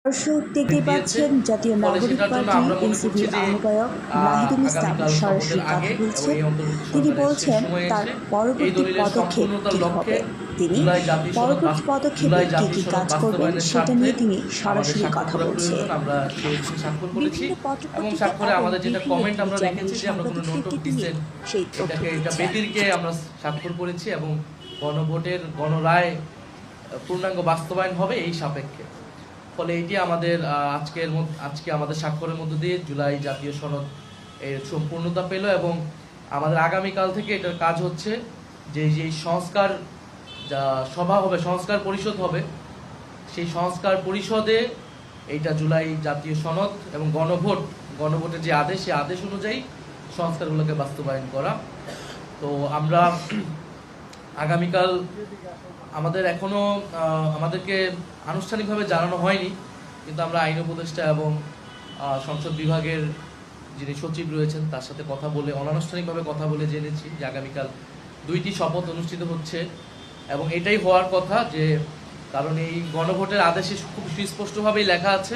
দর্শক দেখতেই পাচ্ছেন জাতীয় নাগরিক পার্টি এনসিপির আহ্বায়ক নাহিদুল ইসলাম সরাসরি কথা বলছেন। তিনি বলছেন তার পরবর্তী পদক্ষেপ কি হবে, তিনি পরবর্তী পদক্ষেপে কি কি কাজ করবেন সেটা নিয়ে তিনি সরাসরি কথা বলছেন। বিভিন্ন পত্রপত্রিকায় আমাদের যেটা কমেন্ট আমরা রেখেছি যে আমরা কোনো নোট অফ ডিসেন্ট এটা বেদিরকে আমরা স্বাক্ষর করেছি এবং গণভোটের গণরায় পূর্ণাঙ্গ বাস্তবায়ন হবে এই সাপেক্ষে। ফলে এটি আমাদের আজকে আমাদের স্বাক্ষরের মধ্য দিয়ে জুলাই জাতীয় সনদ এর সম্পূর্ণতা পেল এবং আমাদের আগামীকাল থেকে এটার কাজ হচ্ছে যে সংস্কার সভা হবে, সংস্কার পরিষদ হবে, সেই সংস্কার পরিষদে এইটা জুলাই জাতীয় সনদ এবং গণভোটের যে আদেশ, সেই আদেশ অনুযায়ী সংস্কারগুলোকে বাস্তবায়ন করা। তো আমরা আগামীকাল আমাদেরকে আনুষ্ঠানিকভাবে জানানো হয়নি, কিন্তু আমরা আইন উপদেষ্টা এবং সংসদ বিভাগের যিনি সচিব রয়েছেন তার সাথে কথা বলে, অনানুষ্ঠানিকভাবে কথা বলে জেনেছি যে আগামীকাল 2টি শপথ অনুষ্ঠিত হচ্ছে এবং এটাই হওয়ার কথা। যে কারণ এই গণভোটের আদেশে খুব সুস্পষ্টভাবেই লেখা আছে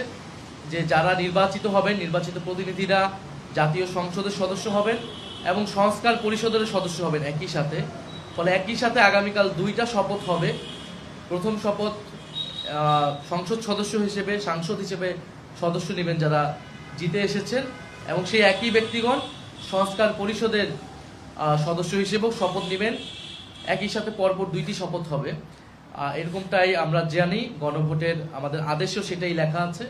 যে যারা নির্বাচিত হবেন, নির্বাচিত প্রতিনিধিরা জাতীয় সংসদের সদস্য হবেন এবং সংস্কার পরিষদের সদস্য হবেন একই সাথে। ফলে একই সাথে আগামীকাল 2টা শপথ হবে। প্রথম শপথ সংসদ সাংসদ হিসেবে সদস্য নেবেন যারা জিতে এসেছেন এবং সেই একই ব্যক্তিগণ সংস্কার পরিষদের সদস্য হিসেবেও শপথ নেবেন। একই সাথে পরপর 2টি শপথ হবে, এরকমটাই আমরা জানি। গণভোটের আমাদের আদেশেও সেটাই লেখা আছে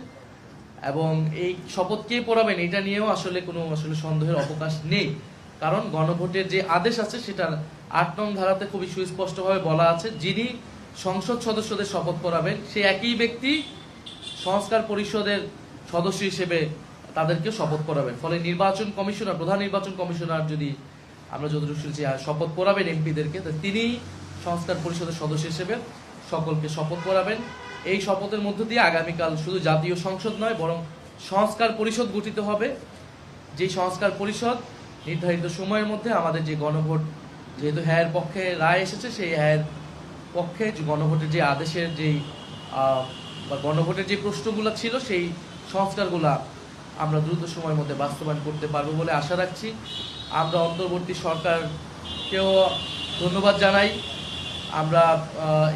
এবং এই শপথ কে পড়াবেন এটা নিয়েও কোনো সন্দেহের অবকাশ নেই। কারণ গণভোটের যে আদেশ আছে সেটার 8 নং ধারাতে খুবই সুস্পষ্টভাবে বলা আছে যিনি সংসদ সদস্যদের শপথ পড়াবেন সেই একই ব্যক্তি সংস্কার পরিষদের সদস্য হিসেবে তাদেরকে শপথ পড়াবেন। ফলে প্রধান নির্বাচন কমিশনার যদি আমরা যতটুকু শুনছি শপথ পড়াবেন এমপিদেরকে, তিনি সংস্কার পরিষদের সদস্য হিসেবে সকলকে শপথ পড়াবেন। এই শপথের মধ্য দিয়ে আগামীকাল শুধু জাতীয় সংসদ নয় বরং সংস্কার পরিষদ গঠিত হবে। যে সংস্কার পরিষদ নির্ধারিত সময়ের মধ্যে আমাদের যে গণভোট, যেহেতু হ্যায়ের পক্ষে রায় এসেছে, সেই হ্যায়ের পক্ষে গণভোটের যে আদেশের গণভোটের যে প্রশ্নগুলো ছিল সেই সংস্কারগুলা আমরা দ্রুত সময়ের মধ্যে বাস্তবায়ন করতে পারবো বলে আশা রাখছি। আমরা অন্তর্বর্তী সরকারকেও ধন্যবাদ জানাই। আমরা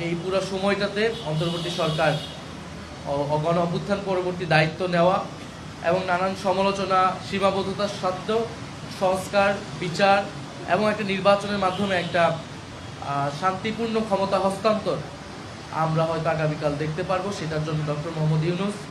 এই পুরো সময়টাতে অন্তর্বর্তী সরকার গণ অভ্যুত্থান পরবর্তী দায়িত্ব নেওয়া এবং নানান সমালোচনা, সীমাবদ্ধতা সত্ত্বেও সংস্কার, বিচার এবং একটা নির্বাচনের মাধ্যমে একটা শান্তিপূর্ণ ক্ষমতা হস্তান্তর আমরা হয়তো আগামীকাল দেখতে পারবো। সেটার জন্য ডক্টর মোহাম্মদ ইউনূস